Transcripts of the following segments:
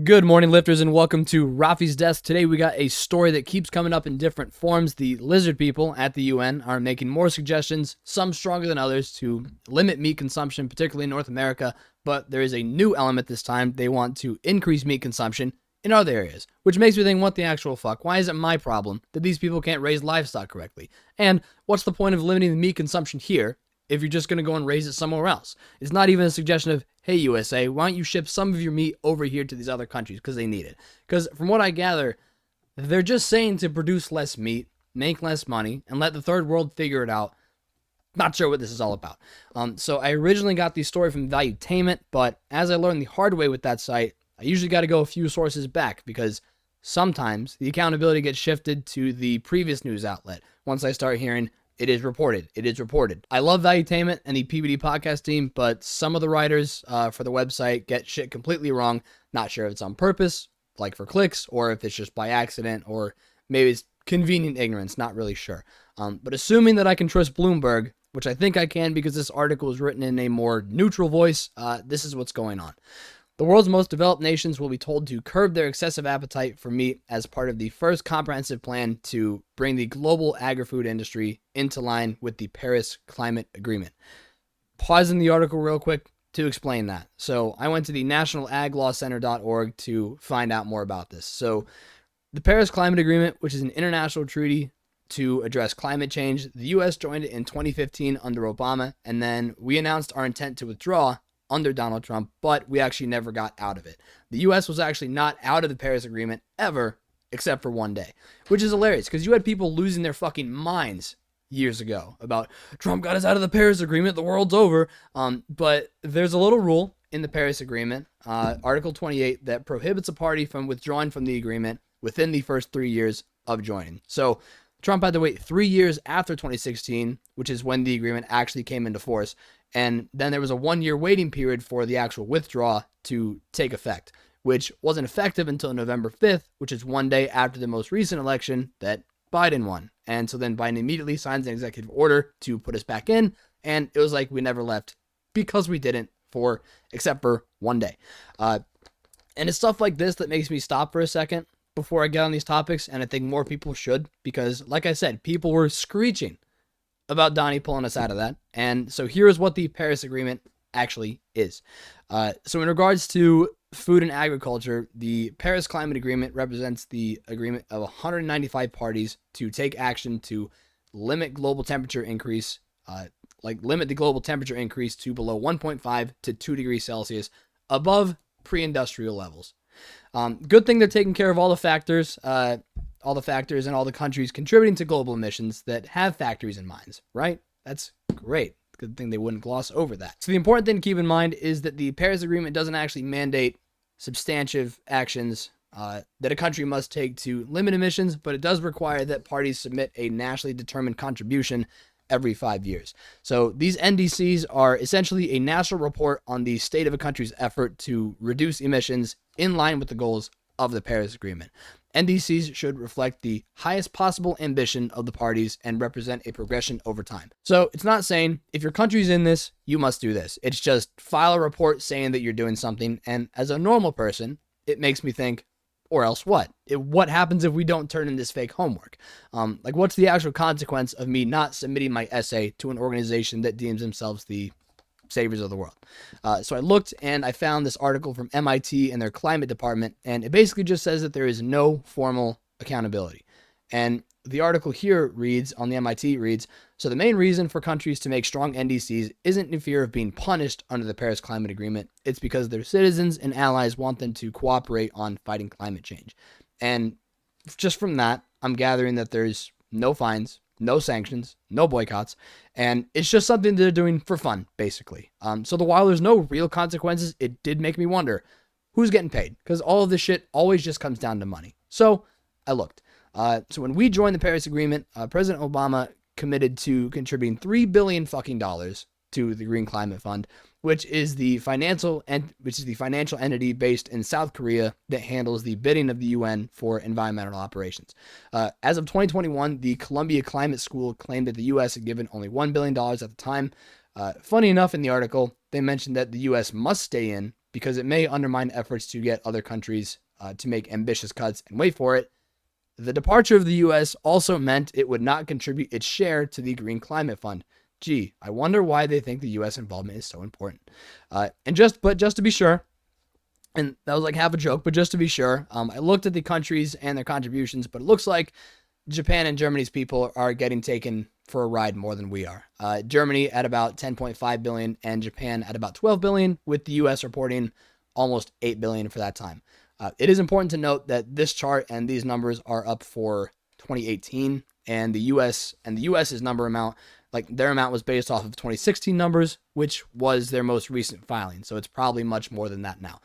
Good morning, lifters, and welcome to Rafi's Desk. Today we got a story that keeps coming up in different forms. The lizard people at the UN are making more suggestions, some stronger than others, to limit meat consumption, particularly in North America. But there is a new element this time. They want to increase meat consumption in other areas, which makes me think, what the actual fuck? Why is it my problem that these people can't raise livestock correctly? And what's the point of limiting the meat consumption here if you're just going to go and raise it somewhere else? It's not even a suggestion of, hey, USA, why don't you ship some of your meat over here to these other countries because they need it? Because from what I gather, they're just saying to produce less meat, make less money, and let the third world figure it out. Not sure what this is all about. So I originally got the story from Valuetainment, but as I learned the hard way with that site, I usually got to go a few sources back because sometimes the accountability gets shifted to the previous news outlet once I start hearing, it is reported. It is reported. I love Valuetainment and the PBD podcast team, but some of the writers for the website get shit completely wrong. Not sure if it's on purpose, like for clicks, or if it's just by accident, or maybe it's convenient ignorance. Not really sure. But assuming that I can trust Bloomberg, which I think I can because this article is written in a more neutral voice, this is what's going on. The world's most developed nations will be told to curb their excessive appetite for meat as part of the first comprehensive plan to bring the global agri-food industry into line with the Paris Climate Agreement. Pausing the article real quick to explain that. So I went to the nationalaglawcenter.org to find out more about this. So the Paris Climate Agreement, which is an international treaty to address climate change, the U.S. joined it in 2015 under Obama, and then we announced our intent to withdraw under Donald Trump, but we actually never got out of it. The U.S. was actually not out of the Paris Agreement ever, except for one day, which is hilarious because you had people losing their fucking minds years ago about Trump got us out of the Paris Agreement, the world's over. But there's a little rule in the Paris Agreement, Article 28, that prohibits a party from withdrawing from the agreement within the first 3 years of joining. So Trump had to wait 3 years after 2016, which is when the agreement actually came into force. And then there was a 1 year waiting period for the actual withdrawal to take effect, which wasn't effective until November 5th, which is one day after the most recent election that Biden won. And so then Biden immediately signs an executive order to put us back in. And it was like we never left because we didn't except for one day. And it's stuff like this that makes me stop for a second before I get on these topics. And I think more people should, because like I said, people were screeching about Donnie pulling us out of that. And so here's what the Paris Agreement actually is. So in regards to food and agriculture, the Paris Climate Agreement represents the agreement of 195 parties to take action to limit global temperature increase, limit the global temperature increase to below 1.5 to 2 degrees Celsius above pre-industrial levels. Good thing they're taking care of all the factors and all the countries contributing to global emissions that have factories and mines, right? That's great. Good thing they wouldn't gloss over that. So the important thing to keep in mind is that the Paris Agreement doesn't actually mandate substantive actions that a country must take to limit emissions, but it does require that parties submit a nationally determined contribution every 5 years. So these NDCs are essentially a national report on the state of a country's effort to reduce emissions in line with the goals of the Paris Agreement. NDCs should reflect the highest possible ambition of the parties and represent a progression over time. So it's not saying if your country's in this, you must do this. It's just file a report saying that you're doing something. And as a normal person, it makes me think, or else what? What happens if we don't turn in this fake homework? What's the actual consequence of me not submitting my essay to an organization that deems themselves the saviors of the world? So I looked and I found this article from MIT and their climate department, and it basically just says that there is no formal accountability. And the article here reads, on the MIT reads, so the main reason for countries to make strong NDCs isn't in fear of being punished under the Paris Climate Agreement. It's because their citizens and allies want them to cooperate on fighting climate change. And just from that, I'm gathering that there's no fines, no sanctions, no boycotts, and it's just something they're doing for fun, basically. So while there's no real consequences, it did make me wonder who's getting paid, because all of this shit always just comes down to money. So I looked. So when we joined the Paris Agreement, President Obama committed to contributing $3 billion to the Green Climate Fund, which is the financial entity based in South Korea that handles the bidding of the UN for environmental operations. As of 2021, the Columbia Climate School claimed that the U.S. had given only $1 billion at the time. Funny enough, in the article, they mentioned that the U.S. must stay in because it may undermine efforts to get other countries to make ambitious cuts. And wait for it, the departure of the U.S. also meant it would not contribute its share to the Green Climate Fund. Gee, I wonder why they think the U.S. involvement is so important. Just to be sure, and that was like half a joke, but just to be sure, I looked at the countries and their contributions, but it looks like Japan and Germany's people are getting taken for a ride more than we are. Germany at about 10.5 billion and Japan at about 12 billion, with the U.S. reporting almost 8 billion for that time. It is important to note that this chart and these numbers are up for 2018, and the U.S.'s number amount, like their amount was based off of 2016 numbers, which was their most recent filing. So it's probably much more than that now.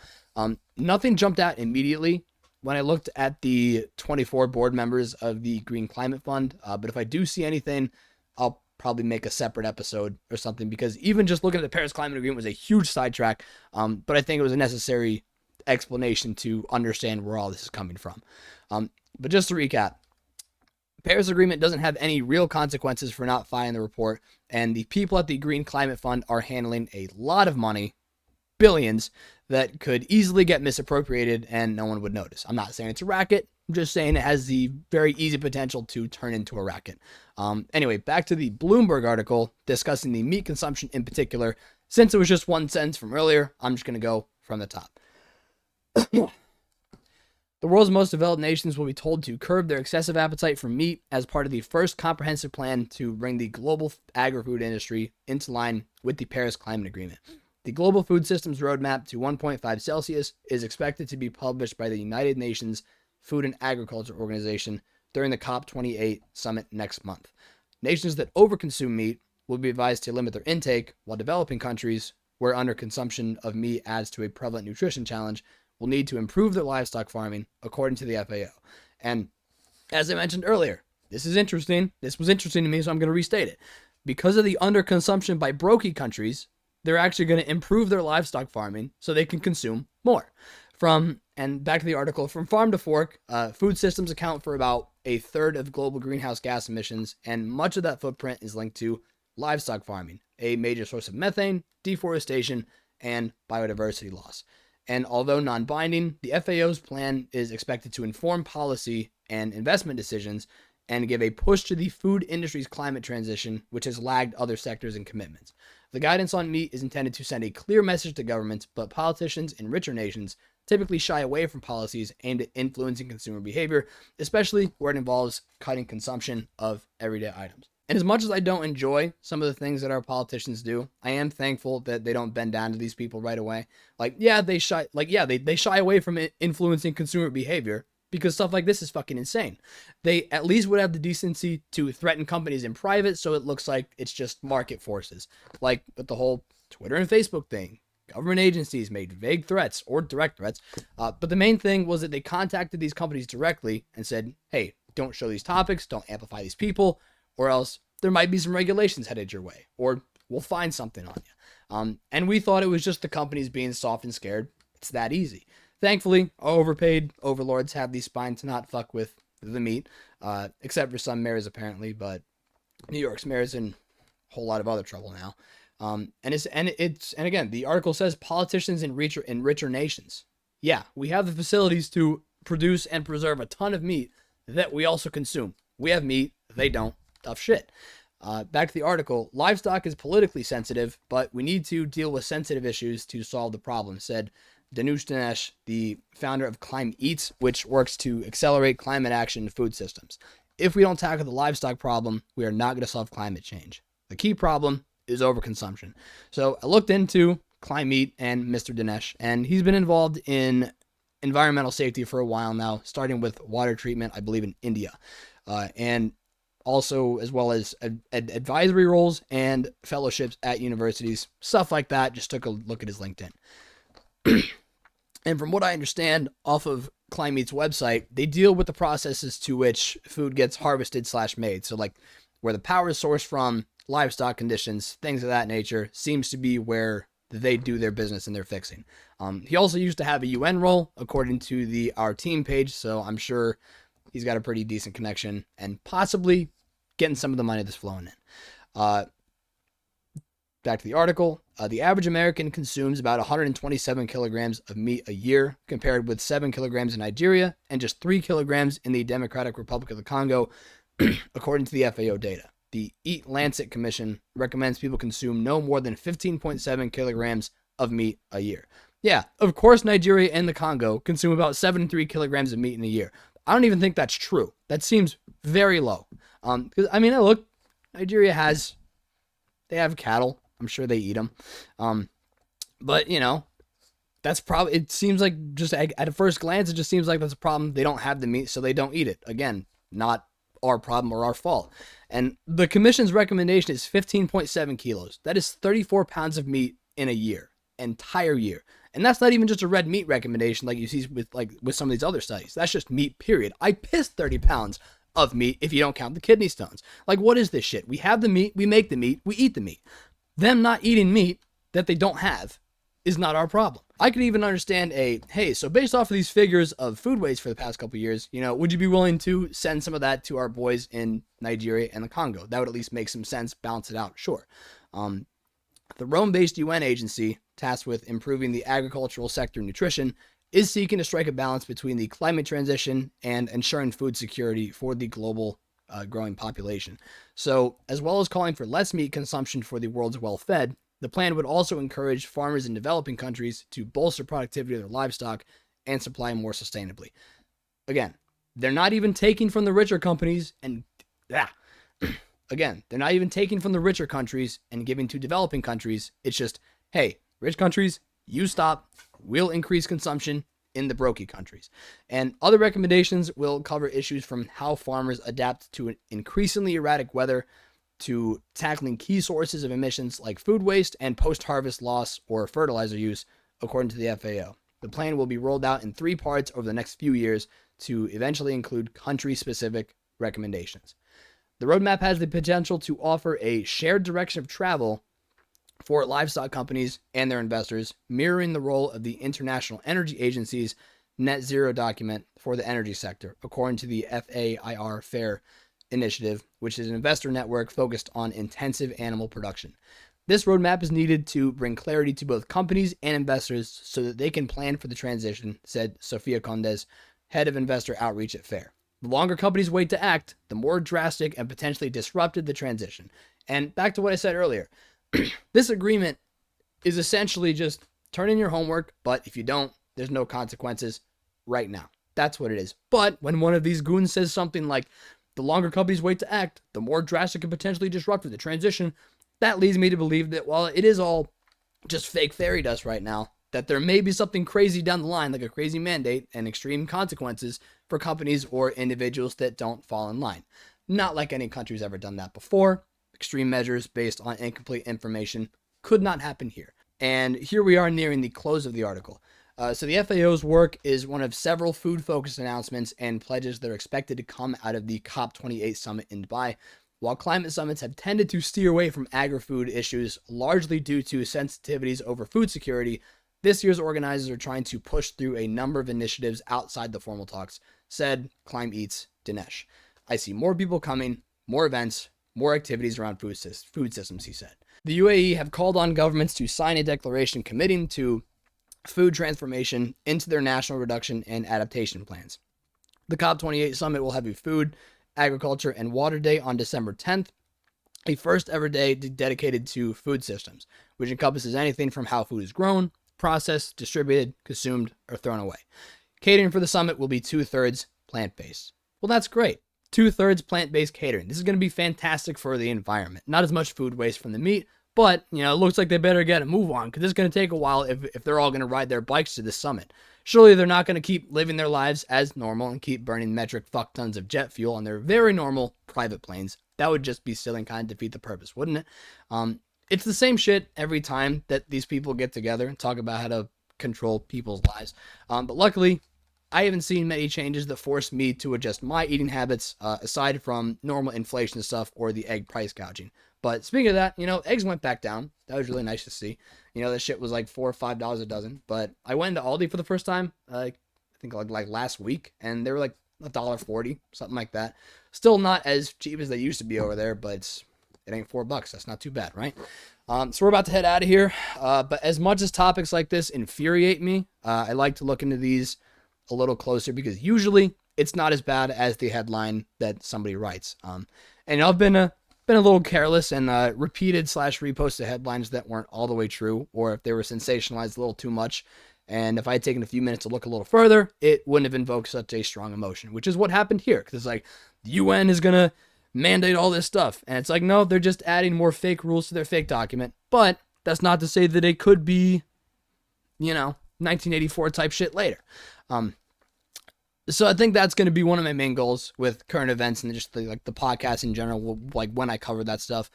Nothing jumped out immediately when I looked at the 24 board members of the Green Climate Fund. But if I do see anything, I'll probably make a separate episode or something, because even just looking at the Paris Climate Agreement was a huge sidetrack. But I think it was a necessary explanation to understand where all this is coming from. But just to recap, Paris Agreement doesn't have any real consequences for not filing the report, and the people at the Green Climate Fund are handling a lot of money, billions, that could easily get misappropriated and no one would notice. I'm not saying it's a racket. I'm just saying it has the very easy potential to turn into a racket. Anyway, back to the Bloomberg article discussing the meat consumption in particular. Since it was just one sentence from earlier, I'm just going to go from the top. The world's most developed nations will be told to curb their excessive appetite for meat as part of the first comprehensive plan to bring the global agri-food industry into line with the Paris Climate Agreement. The Global Food Systems Roadmap to 1.5 Celsius is expected to be published by the United Nations Food and Agriculture Organization during the COP28 summit next month. Nations that overconsume meat will be advised to limit their intake, while developing countries, where underconsumption of meat adds to a prevalent nutrition challenge, will need to improve their livestock farming, according to the FAO. And as I mentioned earlier, this is interesting. This was interesting to me, so I'm going to restate it. Because of the underconsumption by brokey countries, they're actually going to improve their livestock farming so they can consume more. And back to the article, from farm to fork, food systems account for about a third of global greenhouse gas emissions, and much of that footprint is linked to livestock farming, a major source of methane, deforestation, and biodiversity loss. And although non-binding, the FAO's plan is expected to inform policy and investment decisions and give a push to the food industry's climate transition, which has lagged other sectors and commitments. The guidance on meat is intended to send a clear message to governments, but politicians in richer nations typically shy away from policies aimed at influencing consumer behavior, especially where it involves cutting consumption of everyday items. And as much as I don't enjoy some of the things that our politicians do, I am thankful that they don't bend down to these people right away. They shy away from influencing consumer behavior, because stuff like this is fucking insane. They at least would have the decency to threaten companies in private, so it looks like it's just market forces. Like with the whole Twitter and Facebook thing. Government agencies made vague threats or direct threats. But the main thing was that they contacted these companies directly and said, hey, don't show these topics, don't amplify these people, or else there might be some regulations headed your way, or we'll find something on you. And we thought it was just the companies being soft and scared. It's that easy. Thankfully, our overpaid overlords have the spine to not fuck with the meat, except for some mayors apparently, but New York's mayor's in a whole lot of other trouble now. And again, the article says politicians in richer nations. Yeah, we have the facilities to produce and preserve a ton of meat that we also consume. We have meat, they don't. Tough shit. Back to the article. Livestock is politically sensitive, but we need to deal with sensitive issues to solve the problem, said Danush Dinesh, the founder of Climb Eats, which works to accelerate climate action in food systems. If we don't tackle the livestock problem, we are not going to solve climate change. The key problem is overconsumption. So I looked into Climb Eat and Mr. Dinesh, and he's been involved in environmental safety for a while now, starting with water treatment, I believe, in India. And also as well as advisory roles and fellowships at universities, stuff like that. Just took a look at his LinkedIn. And from what I understand off of Climb Eat's website, they deal with the processes to which food gets harvested / made. So like where the power is sourced from, livestock conditions, things of that nature, seems to be where they do their business and their fixing. He also used to have a UN role, according to Our Team page, so I'm sure he's got a pretty decent connection and possibly getting some of the money that's flowing in. Back to the article. The average American consumes about 127 kilograms of meat a year, compared with 7 kilograms in Nigeria and just 3 kilograms in the Democratic Republic of the Congo, according to the FAO data. The Eat Lancet Commission recommends people consume no more than 15.7 kilograms of meat a year. Yeah, of course, Nigeria and the Congo consume about 73 kilograms of meat in a year. I don't even think that's true. That seems very low. Because I mean, look, Nigeria they have cattle. I'm sure they eat them. But you know, that's probably, it seems like, just at a first glance, it just seems like that's a problem. They don't have the meat, so they don't eat it. Again, not our problem or our fault. And the commission's recommendation is 15.7 kilos. That is 34 pounds of meat in a year, entire year. And that's not even just a red meat recommendation like you see with some of these other studies. That's just meat, period. I pissed 30 pounds of meat if you don't count the kidney stones. Like, what is this shit? We have the meat, we make the meat, we eat the meat. Them not eating meat that they don't have is not our problem. I could even understand hey, so based off of these figures of food waste for the past couple of years, would you be willing to send some of that to our boys in Nigeria and the Congo? That would at least make some sense, balance it out, sure. The Rome-based UN agency tasked with improving the agricultural sector nutrition is seeking to strike a balance between the climate transition and ensuring food security for the global growing population. So, as well as calling for less meat consumption for the world's well-fed, the plan would also encourage farmers in developing countries to bolster productivity of their livestock and supply more sustainably. Again, they're not even taking from the richer companies Again, they're not even taking from the richer countries and giving to developing countries. It's just, hey, rich countries, you stop, we'll increase consumption in the brokey countries. And other recommendations will cover issues from how farmers adapt to an increasingly erratic weather to tackling key sources of emissions like food waste and post-harvest loss or fertilizer use, according to the FAO. The plan will be rolled out in 3 parts over the next few years to eventually include country-specific recommendations. The roadmap has the potential to offer a shared direction of travel for livestock companies and their investors, mirroring the role of the International Energy Agency's net zero document for the energy sector, according to the FAIR initiative, which is an investor network focused on intensive animal production. This roadmap is needed to bring clarity to both companies and investors so that they can plan for the transition, said Sofia Condes, head of investor outreach at FAIR. The longer companies wait to act, the more drastic and potentially disrupted the transition. And back to what I said earlier, this agreement is essentially just turn in your homework, but if you don't, there's no consequences right now. That's what it is. But when one of these goons says something like, the longer companies wait to act, the more drastic and potentially disruptive the transition, that leads me to believe that while it is all just fake fairy dust right now, that there may be something crazy down the line, like a crazy mandate and extreme consequences for companies or individuals that don't fall in line. Not like any country's ever done that before. Extreme measures based on incomplete information could not happen here. And here we are nearing the close of the article. So the FAO's work is one of several food-focused announcements and pledges that are expected to come out of the COP28 summit in Dubai. While climate summits have tended to steer away from agri-food issues, largely due to sensitivities over food security, this year's organizers are trying to push through a number of initiatives outside the formal talks, said Climb Eats Dinesh. I see more people coming, more events, more activities around food systems, he said. The UAE have called on governments to sign a declaration committing to food transformation into their national reduction and adaptation plans. The COP28 summit will have a food, agriculture, and water day on December 10th, a first ever day dedicated to food systems, which encompasses anything from how food is grown, processed, distributed, consumed, or thrown away. Catering for the summit will be 2/3 plant-based. Well, that's great. 2/3 plant-based catering. This is going to be fantastic for the environment. Not as much food waste from the meat, but, it looks like they better get a move on because it's going to take a while if they're all going to ride their bikes to this summit. Surely they're not going to keep living their lives as normal and keep burning metric fuck tons of jet fuel on their very normal private planes. That would just be silly and kind of defeat the purpose, wouldn't it? It's the same shit every time that these people get together and talk about how to control people's lives. But luckily, I haven't seen many changes that force me to adjust my eating habits, aside from normal inflation stuff or the egg price gouging. But speaking of that, eggs went back down. That was really nice to see. That shit was like $4 or $5 a dozen. But I went into Aldi for the first time, I think like last week, and they were like $1.40, something like that. Still not as cheap as they used to be over there, but it ain't $4. That's not too bad, right? So we're about to head out of here. But as much as topics like this infuriate me, I like to look into these a little closer because usually it's not as bad as the headline that somebody writes. And I've been a little careless and repeated / reposted headlines that weren't all the way true, or if they were sensationalized a little too much. And if I had taken a few minutes to look a little further, it wouldn't have invoked such a strong emotion, which is what happened here. Because it's like, the UN is going to mandate all this stuff. And it's like, no, they're just adding more fake rules to their fake document. But that's not to say that it could be, 1984 type shit later. So I think that's going to be one of my main goals with current events and just the podcast in general, like when I cover that stuff.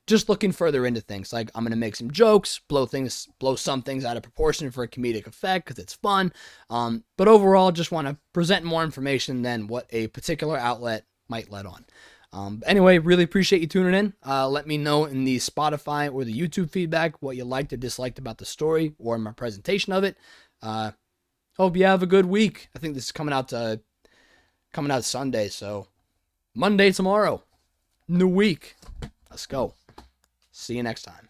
Just looking further into things. Like, I'm going to make some jokes, blow some things out of proportion for a comedic effect because it's fun. But overall, just want to present more information than what a particular outlet might let on. Anyway, really appreciate you tuning in. Let me know in the Spotify or the YouTube feedback what you liked or disliked about the story or my presentation of it. Hope you have a good week. I think this is coming out Sunday, so Monday tomorrow. New week. Let's go. See you next time.